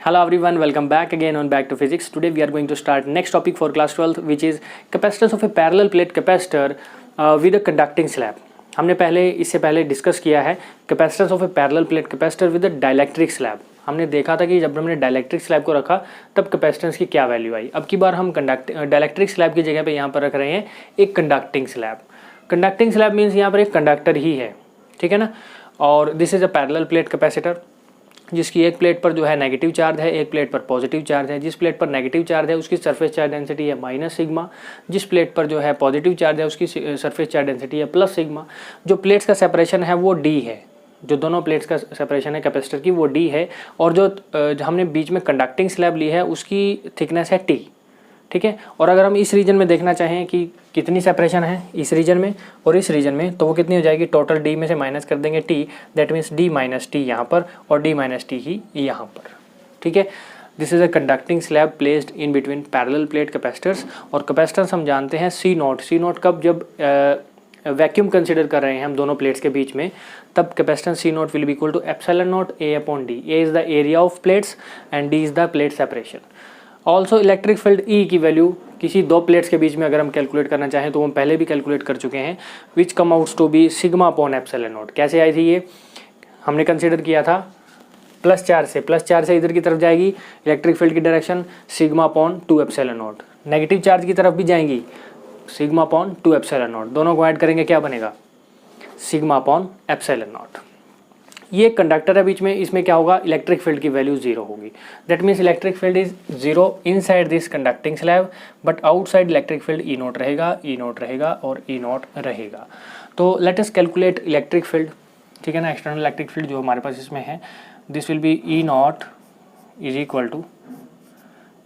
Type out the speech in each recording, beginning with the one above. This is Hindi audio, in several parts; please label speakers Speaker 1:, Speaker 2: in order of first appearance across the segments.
Speaker 1: Hello everyone, welcome back again on Back to Physics. Today we are going to start next topic for class 12th which is capacitance of a parallel plate capacitor with a conducting slab. हमने इससे पहले डिस्कस किया है capacitance of A parallel plate capacitor with a dielectric slab. हमने देखा था कि जब हमने डाइलेक्ट्रिक स्लैब को रखा तब कैपेसिटेंस की क्या वैल्यू आई। अब की बार हम डाइलेक्ट्रिक स्लैब की जगह पे यहाँ पर रख रहे हैं एक conducting slab. Conducting slab means यहाँ पर एक कंडक्टर ही है, ठीक है ना। और this is a parallel plate capacitor जिसकी एक प्लेट पर जो है नेगेटिव चार्ज है, एक प्लेट पर पॉजिटिव चार्ज है। जिस प्लेट पर नेगेटिव चार्ज है उसकी सरफेस चार्ज डेंसिटी है माइनस सिग्मा, जिस प्लेट पर जो है पॉजिटिव चार्ज है उसकी सरफेस चार्ज डेंसिटी है प्लस सिग्मा। जो प्लेट्स का सेपरेशन है वो डी है, जो दोनों प्लेट्स का सेपरेशन है कैपेसिटर की वो डी है। और जो हमने बीच में कंडक्टिंग स्लैब ली है उसकी थिकनेस है टी, ठीक है। और अगर हम इस रीजन में देखना चाहें कि कितनी सेपरेशन है इस रीजन में और इस रीजन में, तो वो कितनी हो जाएगी, टोटल डी में से माइनस कर देंगे T, that means D minus T यहाँ पर और डी माइनस टी ही यहाँ पर, ठीक है। This is a conducting slab placed in between parallel plate capacitors. और कैपेसिटर्स हम जानते हैं सी नॉट कब जब वैक्यूम कंसिडर कर रहे हैं हम दोनों प्लेट्स के बीच में, तब capacitance C naught will be equal to epsilon naught A upon D. A is the area of plates and D is the plate separation. Also electric field E की वैल्यू किसी दो प्लेट्स के बीच में अगर हम कैलकुलेट करना चाहें तो हम पहले भी कैलकुलेट कर चुके हैं, which come outs to be sigma upon epsilon naught. कैसे आई थी ये, हमने कंसिडर किया था प्लस चार्ज से इधर की तरफ जाएगी इलेक्ट्रिक फील्ड की direction sigma upon 2 epsilon not. Negative charge की तरफ भी जाएंगी सिग्मा अपॉन 2 एप्सिलॉन नॉट। दोनों को ऐड करेंगे क्या बनेगा, सिग्मा अपॉन एप्सिलॉन नॉट। ये कंडक्टर है बीच में, इसमें क्या होगा, इलेक्ट्रिक फील्ड की वैल्यू जीरो होगी। That means electric field is zero inside this conducting slab, but outside electric field E not रहेगा और ई नॉट रहेगा। तो let us calculate electric field, ठीक है ना। एक्सटर्नल इलेक्ट्रिक फील्ड जो हमारे पास इसमें है, this will be E naught is equal to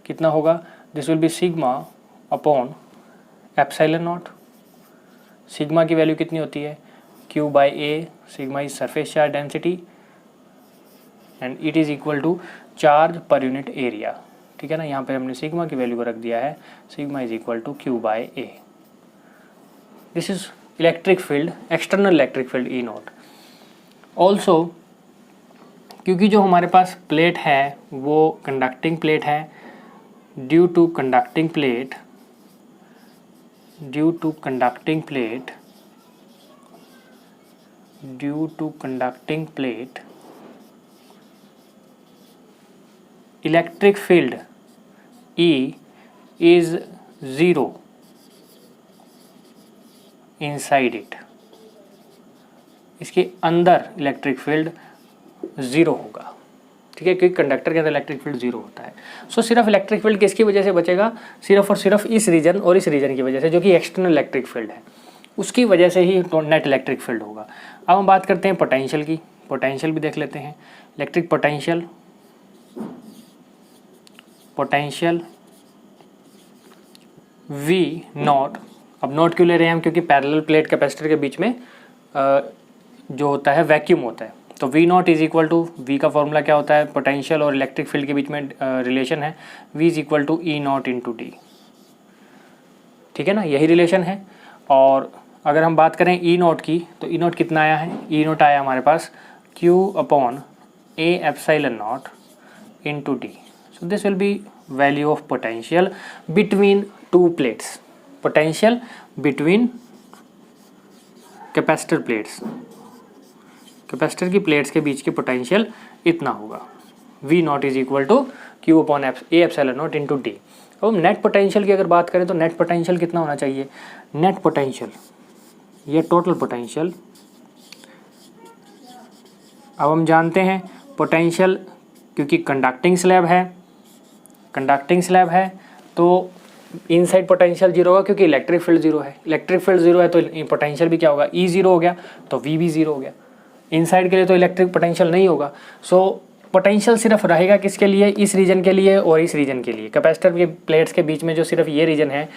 Speaker 1: कितना होगा, this will be sigma upon epsilon naught. Sigma की वैल्यू कितनी होती है, Q by A, sigma is surface charge density and it is equal to charge per unit area, ठीक है ना। यहाँ पे हमने सिग्मा की वैल्यू को रख दिया है, sigma is equal to Q by A। This is electric field, external electric field E naught. Also क्योंकि जो हमारे पास प्लेट है वो कंडक्टिंग प्लेट है, due to conducting plate electric field E is zero inside it। इसके अंदर इलेक्ट्रिक फील्ड ज़ीरो होगा, ठीक है, क्योंकि कंडक्टर के अंदर इलेक्ट्रिक फील्ड ज़ीरो होता है। सो सिर्फ इलेक्ट्रिक फील्ड किसकी वजह से बचेगा, सिर्फ और सिर्फ इस रीजन और इस रीजन की वजह से, जो कि एक्सटर्नल इलेक्ट्रिक फील्ड है, उसकी वजह से ही नेट इलेक्ट्रिक फील्ड होगा। अब हम बात करते हैं पोटेंशियल की, पोटेंशियल भी देख लेते हैं। Electric potential V not. अब नॉट क्यों ले रहे हैं हम, क्योंकि पैरेलल प्लेट कैपेसिटर के बीच में जो होता है वैक्यूम होता है। तो V naught is equal to, V का फॉर्मूला क्या होता है, पोटेंशियल और इलेक्ट्रिक फील्ड के बीच में रिलेशन है, V is equal to E naught into d, ठीक है ना, यही रिलेशन है। और अगर हम बात करें ई नॉट की, तो ई नॉट कितना आया है, ई नॉट आया हमारे पास Q upon A epsilon naught into d. So this will be value of potential between two plates, potential between capacitor plates, capacitor की प्लेट्स के बीच की पोटेंशियल इतना होगा, V naught is equal to Q upon A epsilon naught into d. अब नेट पोटेंशियल की अगर बात करें तो नेट पोटेंशियल कितना होना चाहिए, नेट पोटेंशियल ये टोटल पोटेंशियल। अब हम जानते हैं पोटेंशियल, क्योंकि कंडक्टिंग स्लैब है तो इनसाइड पोटेंशियल जीरो होगा, क्योंकि इलेक्ट्रिक फील्ड जीरो है। इलेक्ट्रिक फील्ड जीरो है तो पोटेंशियल भी क्या होगा, E जीरो हो गया तो V भी जीरो हो गया। इनसाइड के लिए तो इलेक्ट्रिक पोटेंशियल नहीं होगा। सो पोटेंशियल सिर्फ रहेगा किसके लिए, इस रीजन के लिए और इस रीजन के लिए। कैपेसिटर के प्लेट्स के बीच में जो सिर्फ ये रीजन है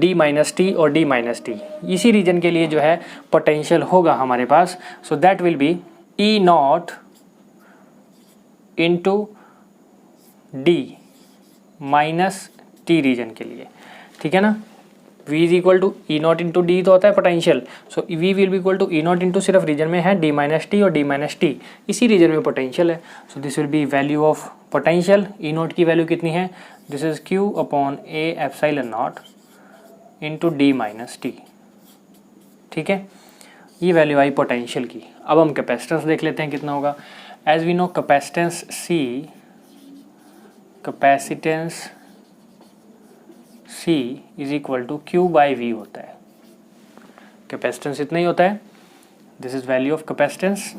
Speaker 1: D माइनस टी और D माइनस टी, इसी रीजन के लिए जो है पोटेंशियल होगा हमारे पास। So that will be E naught into D minus t region के लिए, ठीक है ना। V is equal to E naught into D तो होता है potential, so V will be equal to E naught into सिर्फ रीजन में है D माइनस टी और D माइनस टी, इसी रीजन में पोटेंशियल है। सो this will be value of potential E not की वैल्यू कितनी है, this is Q upon a epsilon naught into d minus t, ठीक है, ये वैल्यू आई पोटेंशियल की। अब हम कैपेसिटेंस देख लेते हैं कितना होगा। As we know capacitance C is equal to q by v होता है, कैपेसिटेंस इतना ही होता है, this is value of capacitance,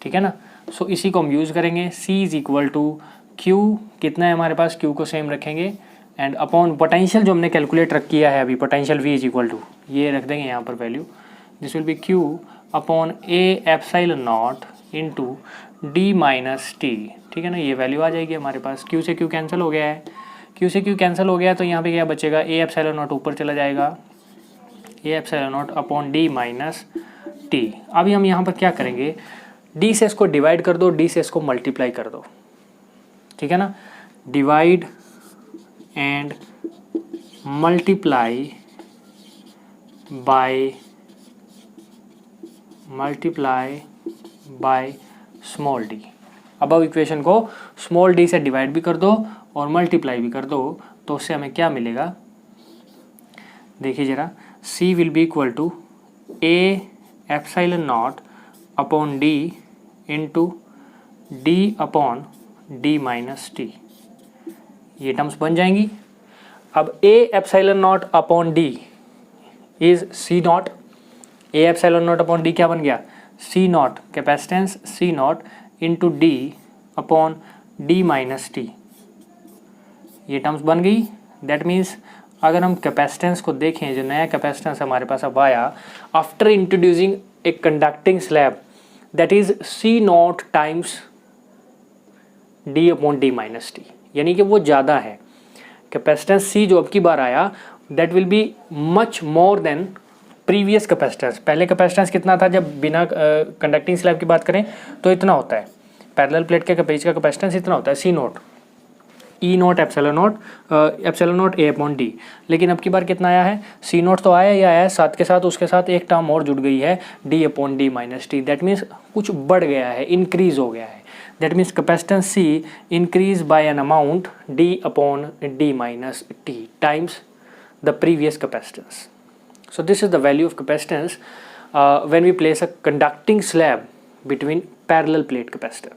Speaker 1: ठीक है ना। सो इसी को हम यूज करेंगे, C is equal to q, कितना है हमारे पास, क्यू को सेम रखेंगे एंड अपॉन पोटेंशियल जो हमने कैलकुलेट रख किया है अभी, potential V is equal to, ये रख देंगे यहाँ पर value, this will be q upon a epsilon naught into d minus t, ठीक है ना, ये वैल्यू आ जाएगी हमारे पास। क्यू से क्यू कैंसिल हो गया है, क्यू से क्यू कैंसिल हो गया तो यहाँ पे क्या बचेगा, ए एप्सिलॉन नॉट ऊपर चला जाएगा, ए epsilon naught upon D minus T. अभी हम यहाँ पर क्या करेंगे, डी से इसको डिवाइड कर दो, डी से इसको मल्टीप्लाई कर दो, ठीक है ना, divide and multiply by small D. अब इक्वेशन को स्मॉल डी से डिवाइड भी कर दो और मल्टीप्लाई भी कर दो, तो उससे हमें क्या मिलेगा, देखिए जरा, C will be equal to A epsilon naught upon D into D upon D minus t, ये टर्म्स बन जाएंगी। अब A epsilon naught upon D is C naught, A epsilon naught upon D क्या बन गया, C naught, capacitance C naught into D upon D minus t, ये टर्म्स बन गई। दैट मीन्स अगर हम कैपेसिटेंस को देखें, जो नया कैपेसिटेंस हमारे पास अब आया after introducing a conducting slab, that is C naught times d upon D minus t, यानी कि वो ज़्यादा है। कैपेसिटेंस सी जो अब की बार आया that will be much more than previous capacitance. पहले कैपेसिटेंस कितना था, जब बिना कंडक्टिंग स्लैब की बात करें तो इतना होता है, पैरेलल प्लेट के पेज का कैपेसिटेंस इतना होता है, सी नोट ई नोट एप्सिलॉन नोट ए अपॉन डी। लेकिन अब की बार कितना आया है, सी नोट तो आया ही आया है, साथ के साथ उसके साथ एक टर्म और जुड़ गई है, d upon D minus t. That means कुछ बढ़ गया है, इंक्रीज हो गया है। That means capacitance c increase by an amount d upon D minus t times the previous capacitance. So this is the value of capacitance when we place a conducting slab between parallel plate capacitor.